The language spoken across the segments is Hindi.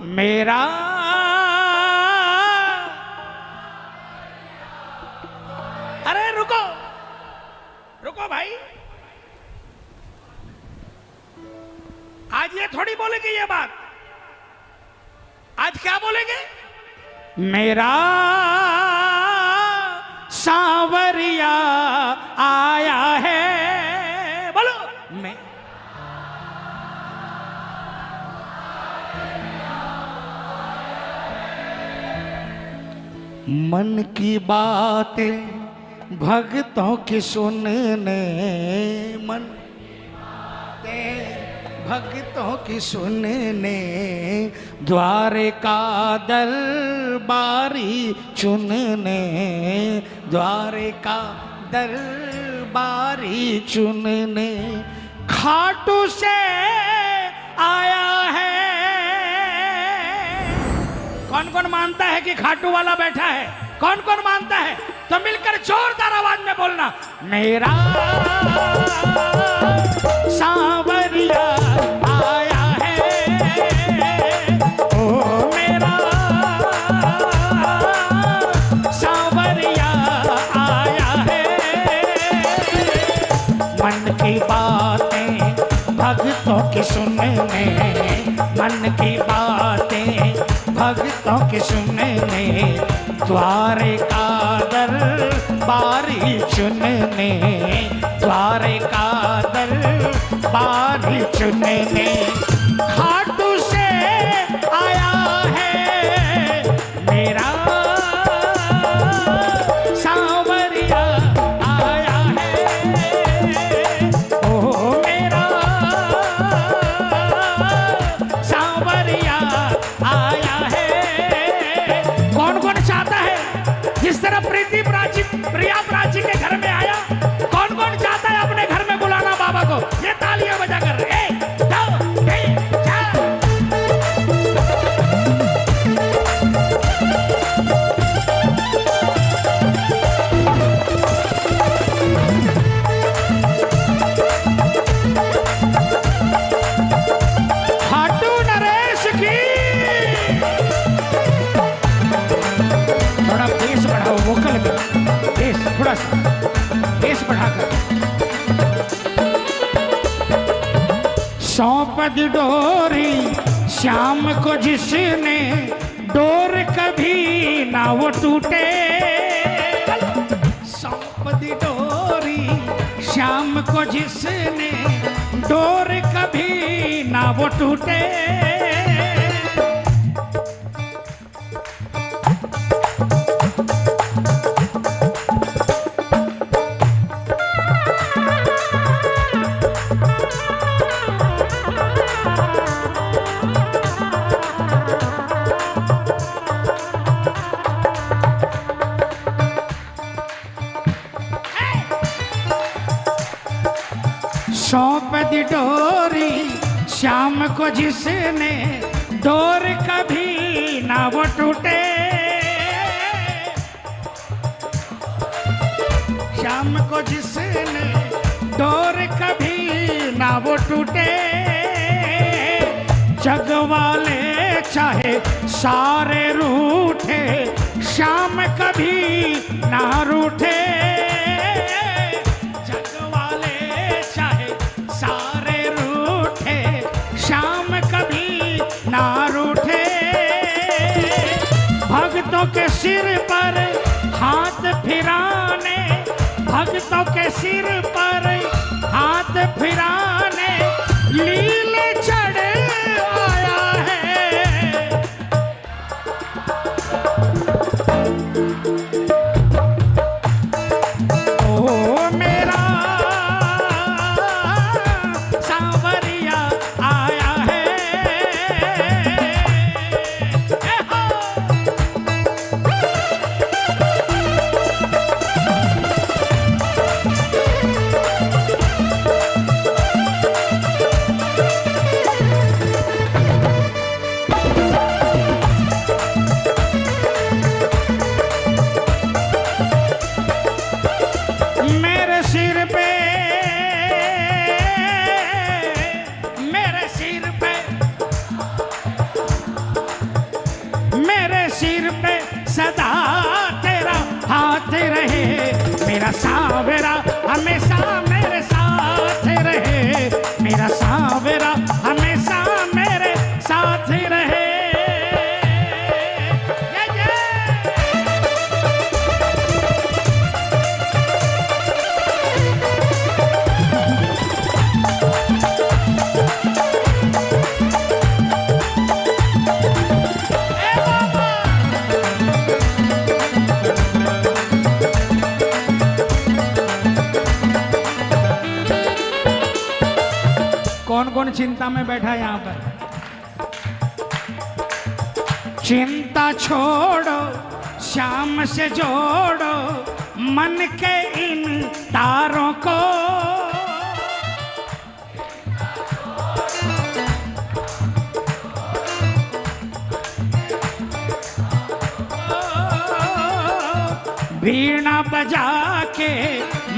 मेरा अरे रुको रुको भाई, आज ये थोड़ी बोलेंगे ये बात। आज क्या बोलेंगे? मेरा सांवरिया आया है, बोलो। मैं मन की बातें भक्तों की सुनने, मन भक्तों की सुनने, द्वारे का दरबारी चुनने, द्वारे का दरबारी चुनने, खाटू से आया है। कौन कौन मानता है कि खाटू वाला बैठा है? कौन कौन मानता है? तो मिलकर जोरदार आवाज में बोलना, मेरा सांवरिया आया है, ओ मेरा सांवरिया आया है। मन की बातें भक्तों की सुनने, मन की बातें भक्तों की सुनने, द्वारे का दरबारी चुनने, द्वारे का दरबारी चुनने, खाटू से आया है मेरा सांवरिया आया है, ओ मेरा सांवरिया आया है। कौन कौन चाहता है जिस तरह प्रीति प्राची प्रिया प्राची के घर में आया, कौन कौन चाहता है अपने घर में बुलाना बाबा को? ये तालियां बजा कर, 1 2 3 4। खाटू नरेश की। थोड़ा बेस बढ़ाओ, वोकल में बेस, थोड़ा सा बेस बढ़ाकर। सौंप दी डोरी श्याम को जिसने, डोर कभी ना वो टूटे। सौंप दी डोरी श्याम को जिसने, डोर कभी ना वो टूटे। सौंप दी डोरी श्याम को जिसने, डोर कभी ना वो टूटे। श्याम को जिसने, डोर कभी ना वो टूटे। जग वाले चाहे सारे रूठे, श्याम कभी ना रूठे। ना रूठे, भक्तों के सिर पर हाथ फिराने, भक्तों के सिर पर हाथ फिराने, लीले चढ़ आया है। ओ मेरा सांवरिया आया है। सदा तेरा हाथ रहे, मेरा सांवरा हमेशा मेरे साथ रहे, मेरा सांवरा हमेशा मेरे साथ रहे। कौन कौन चिंता में बैठा है यहां पर? चिंता छोड़ो श्याम से जोड़ो मन के इन तारों को, वीणा बजा के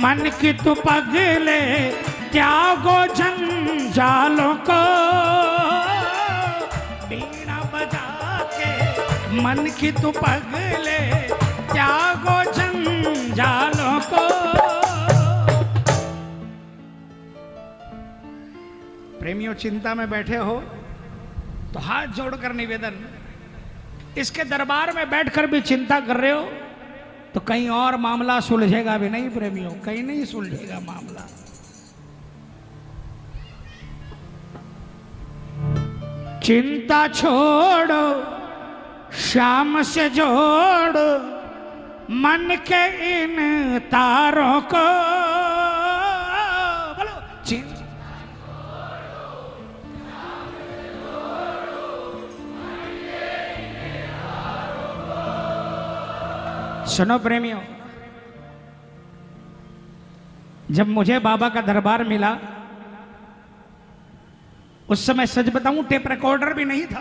मन की तू पगले, त्यागो जंजालों को, वीणा बजा के मन की तू पगले, त्यागो जंजालों को। प्रेमियों, चिंता में बैठे हो तो हाथ जोड़कर निवेदन, इसके दरबार में बैठकर भी चिंता कर रहे हो तो कहीं और मामला सुलझेगा भी नहीं प्रेमियों, कहीं नहीं सुलझेगा मामला। चिंता छोड़ो श्याम से जोड़ो मन के इन तारों को, बोलो चिंता सुनो प्रेमियों, जब मुझे बाबा का दरबार मिला उस समय सच बताऊं टेप रिकॉर्डर भी नहीं था।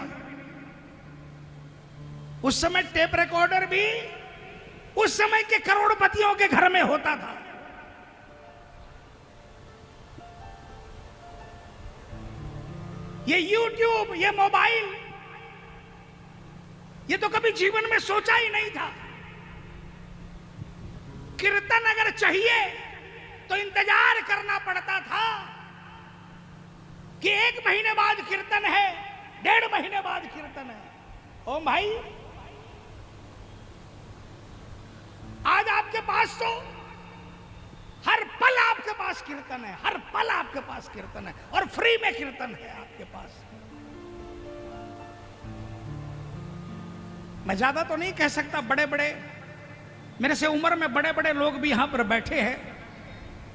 उस समय टेप रिकॉर्डर भी उस समय के करोड़पतियों के घर में होता था। ये यूट्यूब, ये मोबाइल, ये तो कभी जीवन में सोचा ही नहीं था। कीर्तन अगर चाहिए तो इंतजार करना पड़ता था कि 1 महीने बाद कीर्तन है, 1.5 महीने बाद कीर्तन है। ओ भाई, आज आपके पास तो हर पल आपके पास कीर्तन है, हर पल आपके पास कीर्तन है और फ्री में कीर्तन है आपके पास। मैं ज्यादा तो नहीं कह सकता, बड़े बड़े मेरे से उम्र में बड़े बड़े लोग भी यहां पर बैठे हैं,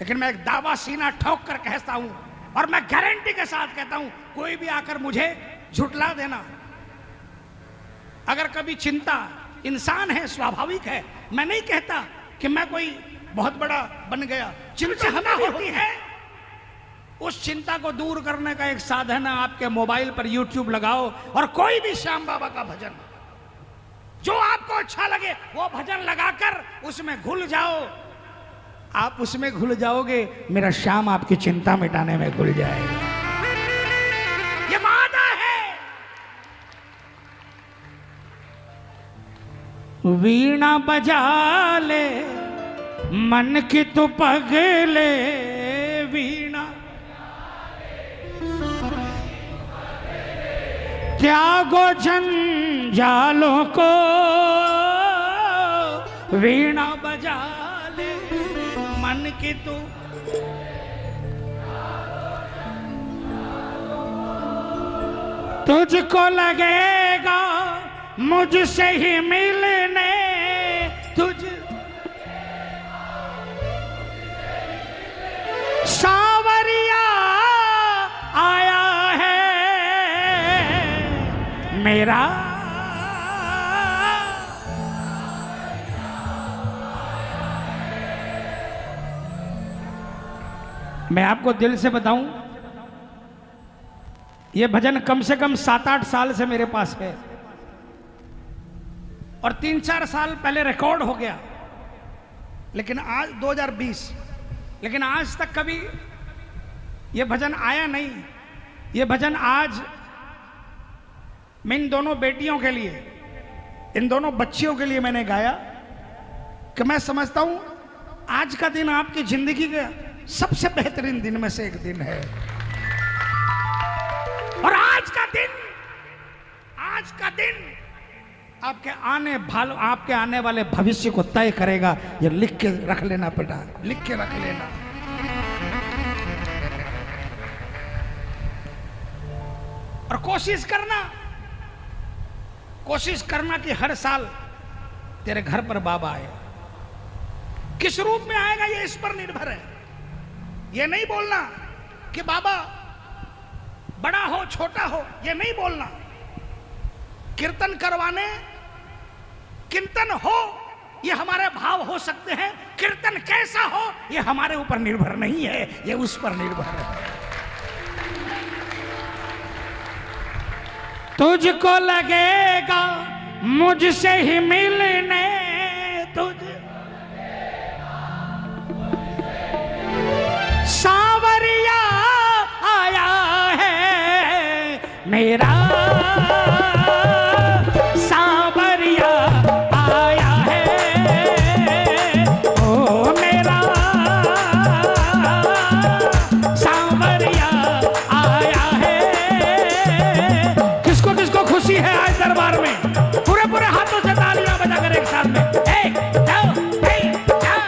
लेकिन मैं एक दावा सीना ठोक कर कहता हूं और मैं गारंटी के साथ कहता हूं, कोई भी आकर मुझे झुठला देना। अगर कभी चिंता, इंसान है, स्वाभाविक है, मैं नहीं कहता कि मैं कोई बहुत बड़ा बन गया, चिंता हमें होती है। उस चिंता को दूर करने का एक साधन है, आपके मोबाइल पर यूट्यूब लगाओ और कोई भी श्याम बाबा का भजन जो आपको अच्छा लगे वो भजन लगाकर उसमें घुल जाओ। आप उसमें घुल जाओगे, मेरा श्याम आपकी चिंता मिटाने में घुल जाएगा। ये वादा है। वीणा बजा ले मन की तू पगले, वीणा त्यागो जंजालों को, वीणा बजा ले मन की तू, तुझको लगेगा मुझसे ही मिलने, तुझ सावरिया आया है मेरा। मैं आपको दिल से बताऊं, यह भजन कम से कम 7-8 साल से मेरे पास है और 3-4 साल पहले रिकॉर्ड हो गया, लेकिन आज 2020, लेकिन आज तक कभी यह भजन आया नहीं। यह भजन आज मैं इन दोनों बेटियों के लिए, इन दोनों बच्चियों के लिए मैंने गाया कि मैं समझता हूं आज का दिन आपकी जिंदगी का सबसे बेहतरीन दिन में से एक दिन है। और आज का दिन आपके आने वाले भविष्य को तय करेगा। ये लिख के रख लेना बेटा, लिख के रख लेना। और कोशिश करना कि हर साल तेरे घर पर बाबा आए। किस रूप में आएगा ये इस पर निर्भर है। ये नहीं बोलना कि बाबा बड़ा हो छोटा हो, ये नहीं बोलना। कीर्तन करवाने, कीर्तन हो ये हमारे भाव हो सकते हैं, कीर्तन कैसा हो ये हमारे ऊपर निर्भर नहीं है, ये उस पर निर्भर है। तुझको लगेगा मुझसे ही मिलने, सांवरिया आया है मेरा, सांवरिया आया है ओ मेरा, सांवरिया आया है। किसको किसको खुशी है आज दरबार में? पूरे पूरे हाथों से तालियां बजाकर एक साथ में, एक दो तीन चार।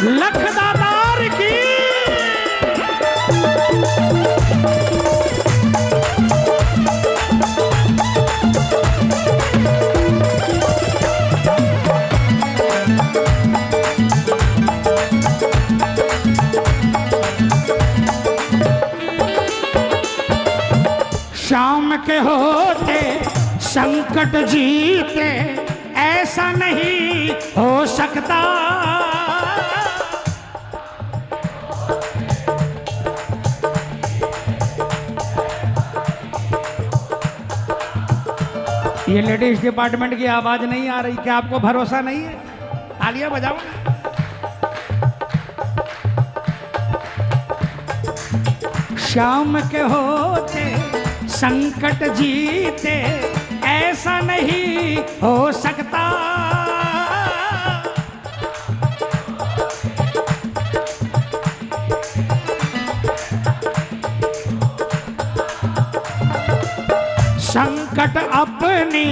लखदातार की शाम के होते संकट जीते, ऐसा नहीं हो सकता। ये लेडीज डिपार्टमेंट की आवाज नहीं आ रही, क्या आपको भरोसा नहीं है? तालियां बजाओ। शाम के होते संकट जीते, ऐसा नहीं हो सकता। संकट अपनी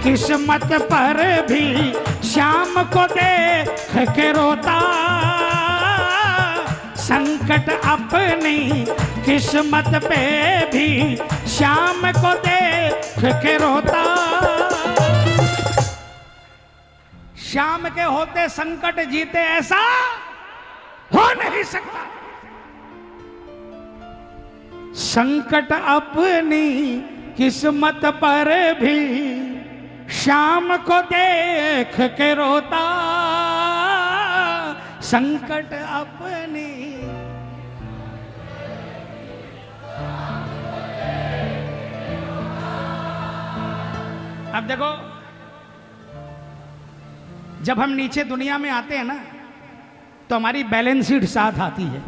किस्मत पर भी शाम को देख के रोता, संकट अपनी किस्मत पे भी शाम को देख के रोता। शाम के होते संकट जीते, ऐसा हो नहीं सकता। संकट अपनी किस्मत पर भी शाम को देख के रोता, संकट अपनी। अब देखो, जब हम नीचे दुनिया में आते हैं ना, तो हमारी बैलेंस शीट साथ आती है।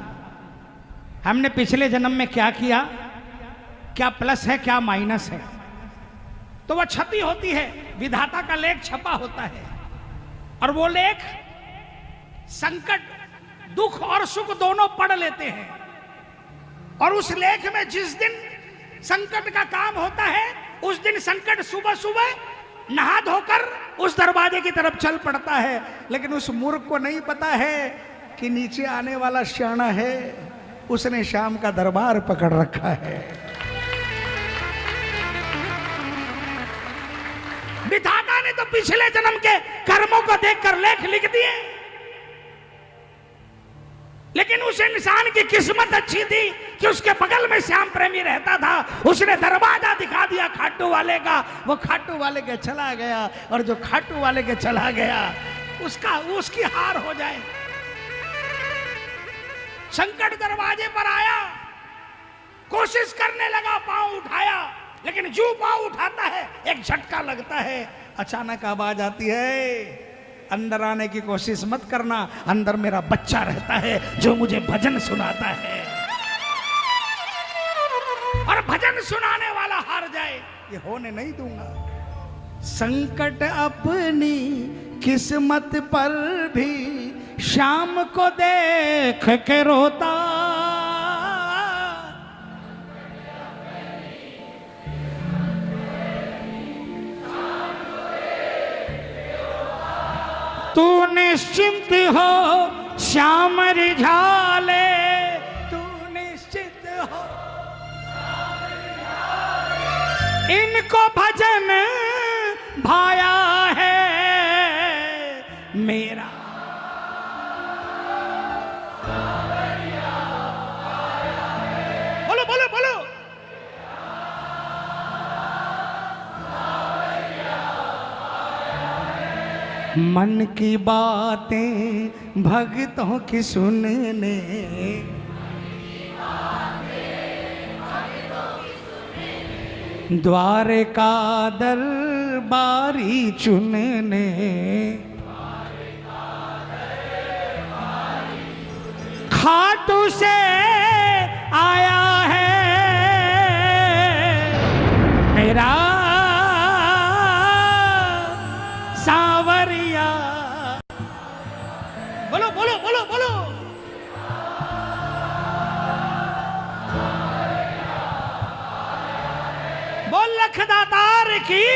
हमने पिछले जन्म में क्या किया, क्या प्लस है क्या माइनस है, तो वह छपी होती है। विधाता का लेख छपा होता है, और वो लेख संकट, दुख और सुख दोनों पढ़ लेते हैं। और उस लेख में जिस दिन संकट का काम होता है, उस दिन संकट सुबह सुबह नहा धोकर उस दरवाजे की तरफ चल पड़ता है। लेकिन उस मूर्ख को नहीं पता है कि नीचे आने वाला श्याना है, उसने शाम का दरबार पकड़ रखा है। विधाता ने तो पिछले जन्म के कर्मों को देखकर लेख लिख दिए, लेकिन उस इंसान की किस्मत अच्छी थी कि उसके बगल में श्याम प्रेमी रहता था। उसने दरवाजा दिखा दिया खाटू वाले का, वो खाटू वाले के चला गया, और जो खाटू वाले के चला गया उसकी हार हो जाए। संकट दरवाजे पर आया, कोशिश करने लगा, पांव उठाया, लेकिन जो पाँव उठाता है एक झटका लगता है, अचानक आवाज आती है, अंदर आने की कोशिश मत करना, अंदर मेरा बच्चा रहता है जो मुझे भजन सुनाता है, और भजन सुनाने वाला हार जाए ये होने नहीं दूंगा। संकट अपनी किस्मत पर भी शाम को देख के रोता, तू निश्चिंत हो श्याम रिझाले, तू निश्चिंत हो, इनको भजन भाया है मेरा। बोलो बोलो बोलो, मन की बातें भक्तों की सुनने, द्वारका दरबारी चुनने, खाटू से आया है मेरा सांवरिया। बोलो बोलो बोलो बोलो, बोल लखदातार की।